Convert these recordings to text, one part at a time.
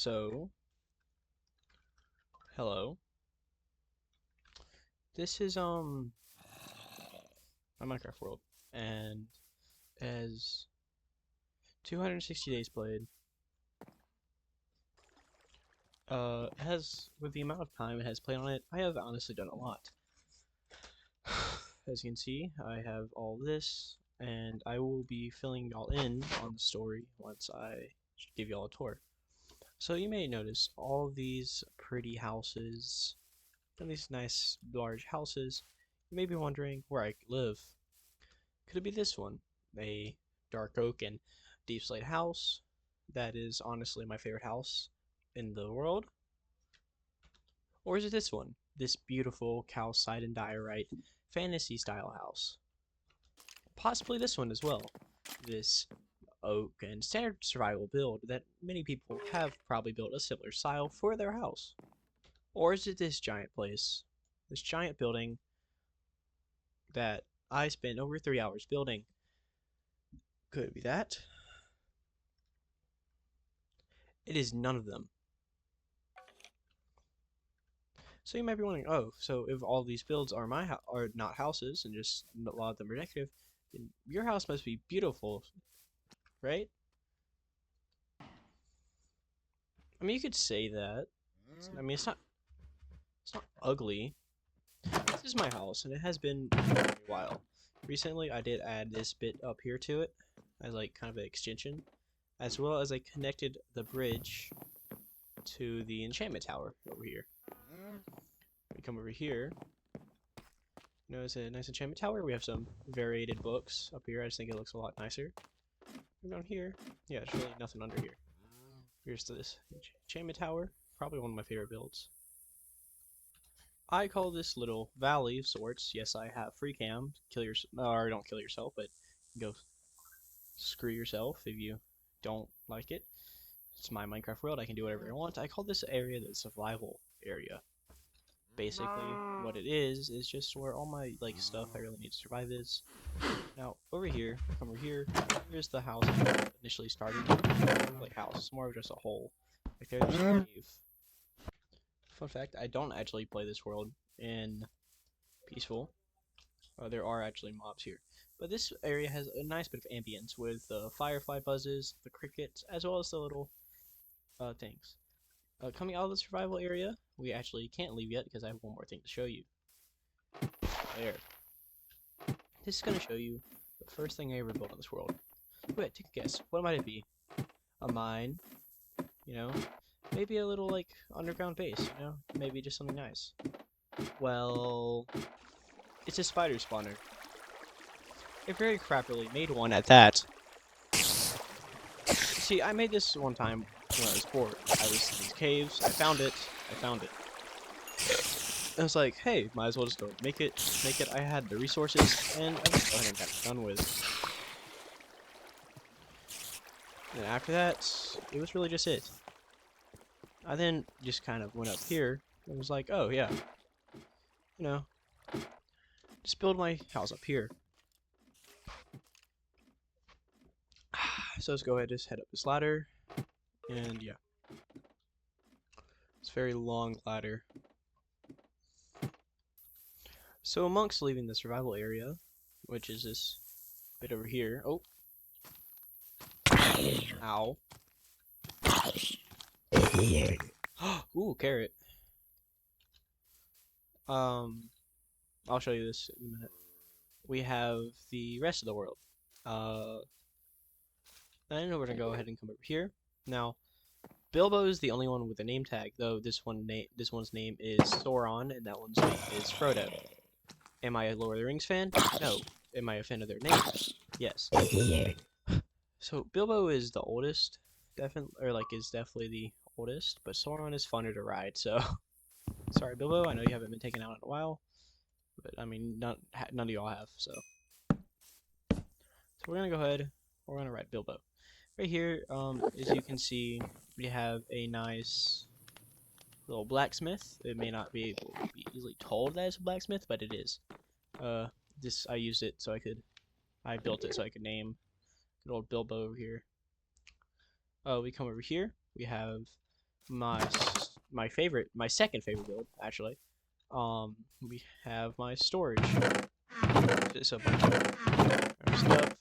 So, hello. This is my Minecraft world, and as 260 days played, has with the amount of time it has played on it, I have honestly done a lot. As you can see, I have all this, and I will be filling y'all in on the story once I give y'all a tour. So you may notice all these pretty houses and these nice large houses. You may be wondering where I could live. Could it be this one? A dark oak and deep slate house that is honestly my favorite house in the world? Or is it this one? This beautiful calcite and diorite fantasy style house? Possibly this one as well. This oak and standard survival build that many people have probably built a similar style for their house. Or is it this giant place? This giant building that I spent over 3 hours building? Could it be that? It is none of them. So you might be wondering, oh, so if all these builds are are not houses and just a lot of them are decorative, then your house must be beautiful, right? I mean, you could say that. I mean, it's not ugly. This is my house, and it has been for a while. Recently, I did add this bit up here to it as like kind of an extension, as well as I connected the bridge to the enchantment tower over here. We come over here. You know, it's a nice enchantment tower. We have some variated books up here. I just think it looks a lot nicer. Down here, yeah, there's really nothing under here. Here's this enchantment tower. Probably one of my favorite builds. I call this little valley of sorts. Yes, I have free cam. Kill your or don't kill yourself, but go screw yourself if you don't like it. It's my Minecraft world. I can do whatever I want. I call this area the survival area. Basically, what it is just where all my like stuff I really need to survive is. Now over here, come over here. Here's the house I initially started. Like house, it's more of just a hole. Like there's a cave. Fun fact: I don't actually play this world in peaceful. There are actually mobs here, but this area has a nice bit of ambience with the firefly buzzes, the crickets, as well as the little things. Coming out of the survival area, we actually can't leave yet because I have one more thing to show you. There. This is going to show you the first thing I ever built on this world. Go ahead, take a guess. What might it be? A mine? You know? Maybe a little, like, underground base, you know? Maybe just something nice. Well, it's a spider spawner. I very crappily made one at that. See, I made this one time when I was bored. I was in these caves, I found it. I was like, hey, might as well just go make it. I had the resources, and I just go ahead and got it done with. And after that, it was really just it. I then just kind of went up here and was like, oh yeah, you know, just build my house up here. So let's go ahead and just head up this ladder, and yeah. It's a very long ladder. So amongst leaving the survival area, which is this bit over here, oh, ow. Ooh, carrot. I'll show you this in a minute. We have the rest of the world. Then we're gonna go ahead and come over here. Now, Bilbo is the only one with a name tag, though this one's name is Sauron, and that one's name is Frodo. Am I a Lord of the Rings fan? No. Am I a fan of their names? Yes. So Bilbo is the oldest, is definitely the oldest, but Sauron is funner to ride. So, sorry, Bilbo. I know you haven't been taken out in a while, but I mean, none of y'all have. So we're gonna go ahead. We're gonna ride Bilbo. Right here, as you can see, we have a nice little blacksmith. It may not be able to be easily told that it's a blacksmith, but it is. I used it so I built it so I could name good old Bilbo over here. We come over here. We have my second favorite build actually. We have my storage. Just a bunch of stuff.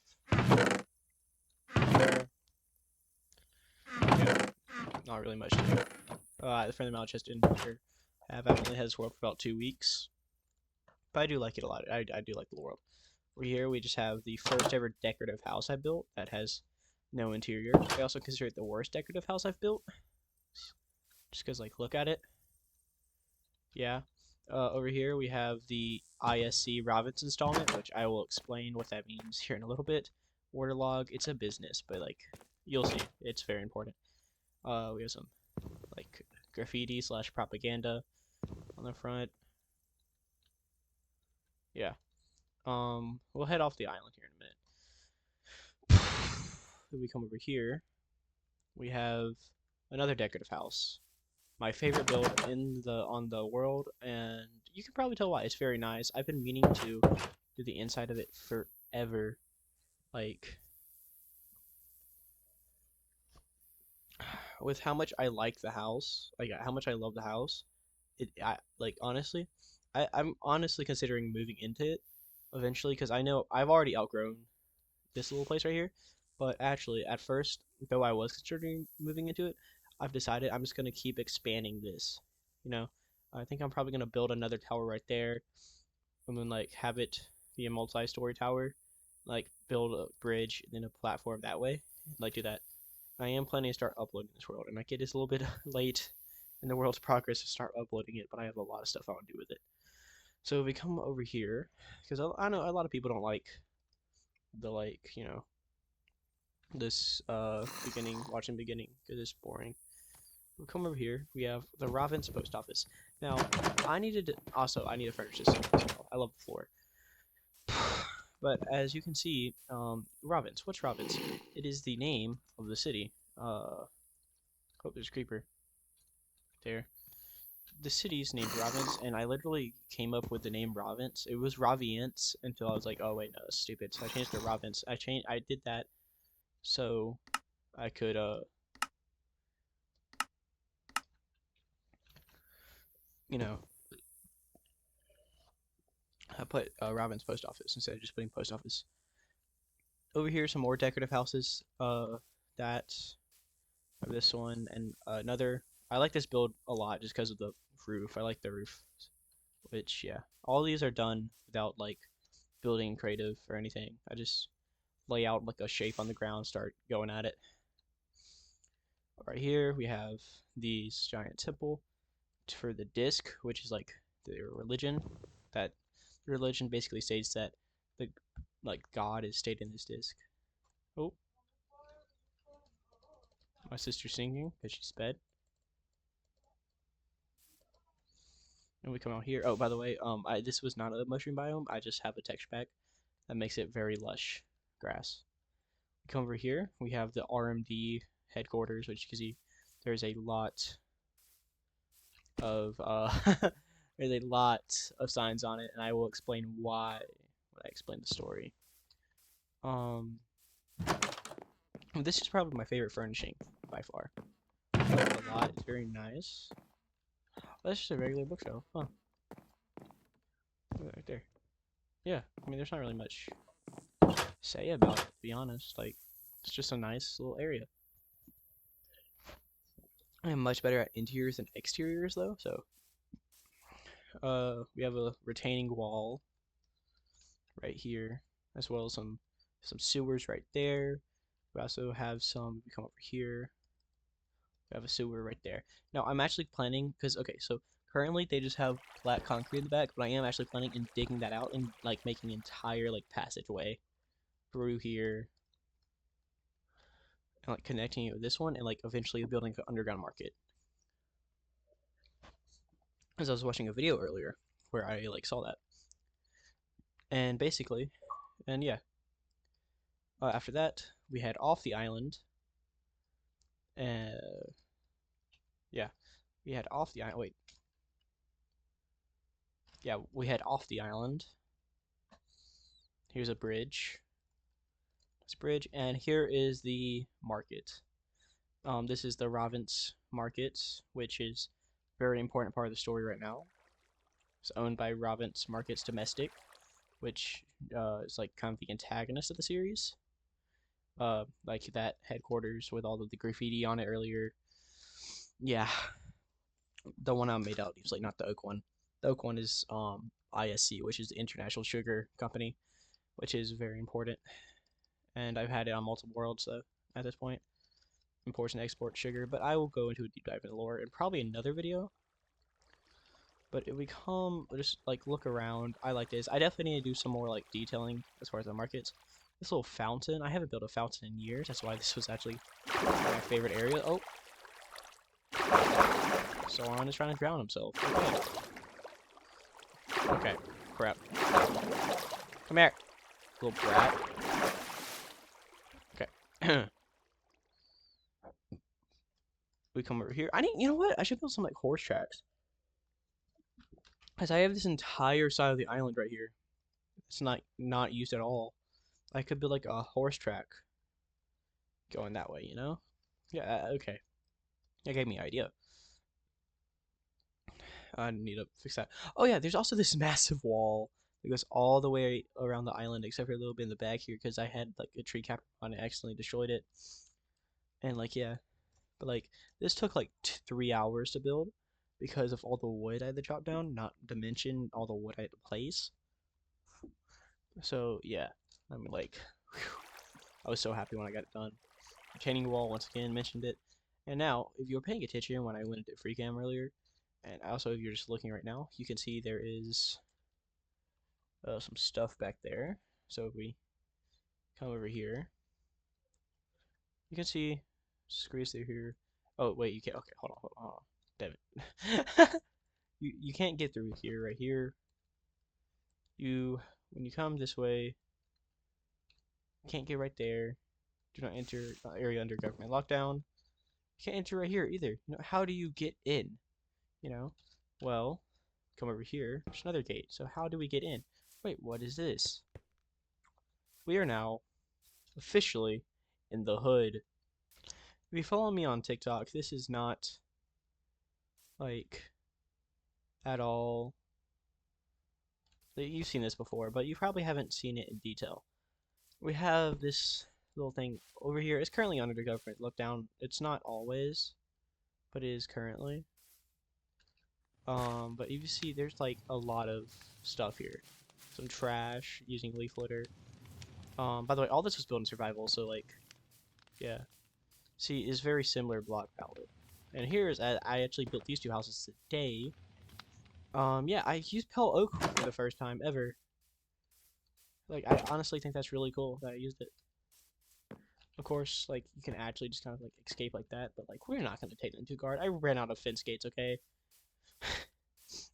There. Yeah, not really much to it. The friendly amount just in here. I've only had this world for about 2 weeks, but I do like it a lot. I do like the world. Over here, we just have the first ever decorative house I built that has no interior. I also consider it the worst decorative house I've built, just because, like, look at it. Yeah. Over here, we have the ISC Ravens installment, which I will explain what that means here in a little bit. Waterlog, it's a business, but, like, you'll see. It's very important. We have some, like, graffiti / propaganda on the front. Yeah. We'll head off the island here in a minute. Then we come over here. We have another decorative house. My favorite build on the world, and you can probably tell why. It's very nice. I've been meaning to do the inside of it forever. Like, with how much I like the house, like how much I love the house, I like honestly, I'm honestly considering moving into it eventually because I know I've already outgrown this little place right here. But actually, at first, though I was considering moving into it, I've decided I'm just gonna keep expanding this. You know, I think I'm probably gonna build another tower right there, and then like have it be a multi-story tower, like build a bridge and then a platform that way, like do that. I am planning to start uploading this world, and I get it's a little bit late in the world's progress to start uploading it, but I have a lot of stuff I want to do with it. So if we come over here, because I know a lot of people don't like the this watching beginning because it's boring. We'll come over here. We have the Ravens post office. Now, I need to furnish this as well. I love the floor. But as you can see, Ravens. What's Ravens? It is the name of the city. Oh, there's a creeper. There. The city's named Ravens, and I literally came up with the name Ravens. It was Ravience until I was like, oh wait, no, that's stupid. So I changed it to Ravens. I did that so I could you know, I put Ravens post office instead of just putting post office. Over here, some more decorative houses. That this one and another. I like this build a lot just because of the roof. I like the roof, which yeah, all these are done without like building creative or anything. I just lay out like a shape on the ground, start going at it. Right here we have these giant temple for the disc, which is like their religion. That religion basically states that the like God is stayed in this disc. Oh, my sister's singing because she sped. And we come out here. Oh, by the way, this was not a mushroom biome. I just have a texture pack that makes it very lush grass. We come over here. We have the RMD headquarters, which you can see there's a lot of there's a lot of signs on it, and I will explain why when I explain the story. This is probably my favorite furnishing by far. I like it a lot. It's very nice. That's just a regular bookshelf, huh? Right there. Yeah, I mean, there's not really much to say about it, to be honest. Like, it's just a nice little area. I am much better at interiors than exteriors, though. So, we have a retaining wall right here, as well as some sewers right there. We also have some. We come over here. We have a sewer right there. Now, I'm actually planning because okay, so currently they just have flat concrete in the back, but I am actually planning in digging that out and like making an entire like passageway through here and like connecting it with this one and like eventually building an underground market. As I was watching a video earlier where I like saw that. And basically, and yeah, after that we head off the island. Yeah, we head off the island. Wait, yeah, we head off the island. Here's a bridge. This bridge, and here is the market. This is the Ravens Markets, which is a very important part of the story right now. It's owned by Ravens Markets Domestic, which is like kind of the antagonist of the series. Like that headquarters with all of the graffiti on it earlier. Yeah, the one I made out usually, not the Oak one. The Oak one is ISC, which is the International Sugar Company, which is very important. And I've had it on multiple worlds at this point. Imports and export sugar, but I will go into a deep dive in the lore in probably another video. But if we come, just like look around, I like this. I definitely need to do some more like detailing as far as the markets. This little fountain, I haven't built a fountain in years. That's why this was actually my favorite area. Oh, Sauron is trying to drown himself. Okay. Okay, crap. Come here, little brat. Okay. We come over here. You know what? I should build some like horse tracks. Because I have this entire side of the island right here. It's not used at all. I could build like a horse track going that way, you know? Yeah, okay. That gave me an idea. I need to fix that. Oh yeah, there's also this massive wall that goes all the way around the island, except for a little bit in the back here, because I had like a tree capper on it, accidentally destroyed it. And like, yeah. But like, this took like 3 hours to build because of all the wood I had to chop down, not to mention all the wood I had to place. So yeah, I mean like, whew, I was so happy when I got it done. Retaining wall, once again, mentioned it. And now, if you were paying attention when I went into free cam earlier, and also if you're just looking right now, you can see there is some stuff back there. So if we come over here, you can see, squeeze through here. Oh, wait, you can't. Okay, hold on. Damn it. you can't get through here, right here. When you come this way, you can't get right there. Do not enter area under government lockdown. You can't enter right here either. You know, how do you get in? You know, well, come over here. There's another gate. So how do we get in? Wait, what is this? We are now officially in the hood. If you follow me on TikTok, this is not like at all. You've seen this before, but you probably haven't seen it in detail. We have this little thing over here. It's currently under the government lockdown. It's not always, but it is currently. But you see, there's like a lot of stuff here. Some trash using leaf litter. By the way, all this was built in survival, so like, yeah. See, it's very similar block palette. And here's I actually built these two houses today. Yeah, I used Pale Oak for the first time ever. Like, I honestly think that's really cool that I used it. Of course, like, you can actually just kind of like escape like that, but like, we're not gonna take them to guard. I ran out of fence gates, okay?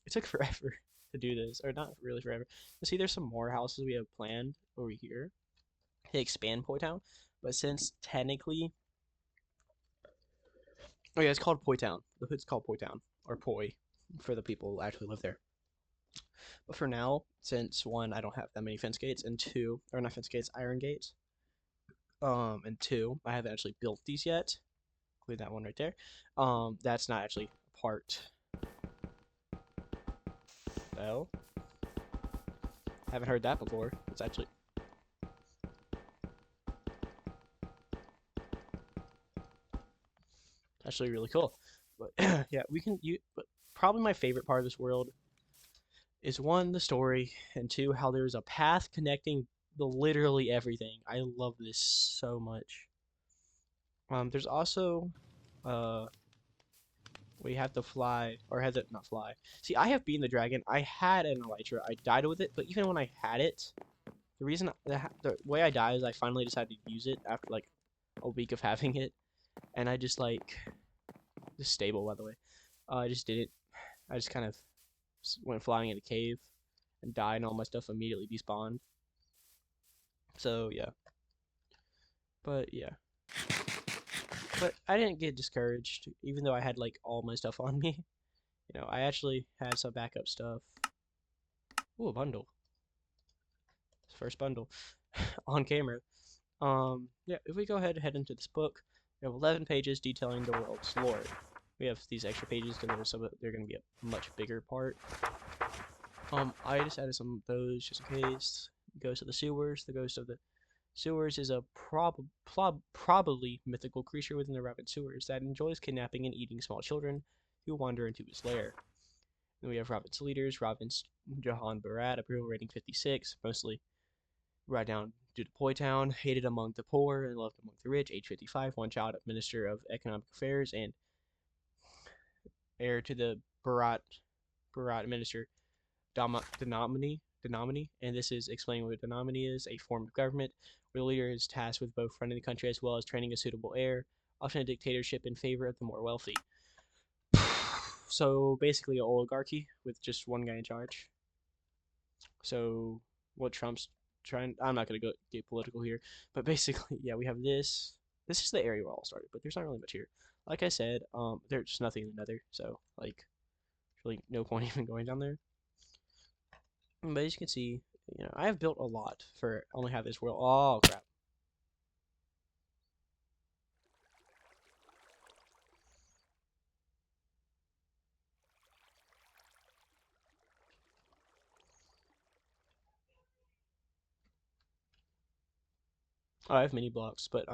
It took forever to do this, or not really forever. But see, there's some more houses we have planned over here to expand Poi Town, but since technically, oh yeah, it's called Poi Town. The hood's called Poi Town, or Poi, for the people who actually live there. But for now, since one, I don't have that many fence gates, and two, or not fence gates, iron gates, and two, I haven't actually built these yet. Include that one right there. That's not actually part. The hell? Haven't heard that before. It's actually really cool. But yeah, we can. But probably my favorite part of this world is one, the story, and two, how there's a path connecting the literally everything. I love this so much. There's also we have to fly, or has it not fly? See, I have Being the Dragon. I had an Elytra. I died with it, but even when I had it, the way I died is I finally decided to use it after like a week of having it, and I just like this stable by the way. I just did it. I just kind of went flying in a cave and died, and all my stuff immediately despawned. So yeah, but yeah, but I didn't get discouraged, even though I had like all my stuff on me. You know, I actually had some backup stuff. Ooh, a bundle. First bundle on camera. Yeah, if we go ahead and head into this book, We have 11 pages detailing the world's lore. We have these extra pages because they're going to be a much bigger part. I just added some of those just in case. Ghost of the Sewers. The Ghost of the Sewers is a probably mythical creature within the Rabbit Sewers that enjoys kidnapping and eating small children who wander into his lair. Then we have Robin's leaders. Robin's Jahan Barat, approval rating 56, mostly right down due to Poi Town, hated among the poor and loved among the rich, age 55, one child, Minister of Economic Affairs, and heir to the Barat Minister Denominee, and this is explaining what a denominee is, a form of government where the leader is tasked with both running the country as well as training a suitable heir, often a dictatorship in favor of the more wealthy. So basically, an oligarchy with just one guy in charge. So what Trump's trying, I'm not gonna get political here, but basically, yeah, we have this. This is the area where all started, but there's not really much here. Like I said, there's nothing in the Nether, so like, really no point even going down there. But as you can see, I have built a lot for only have this world. Oh crap! Oh, I have mini blocks, but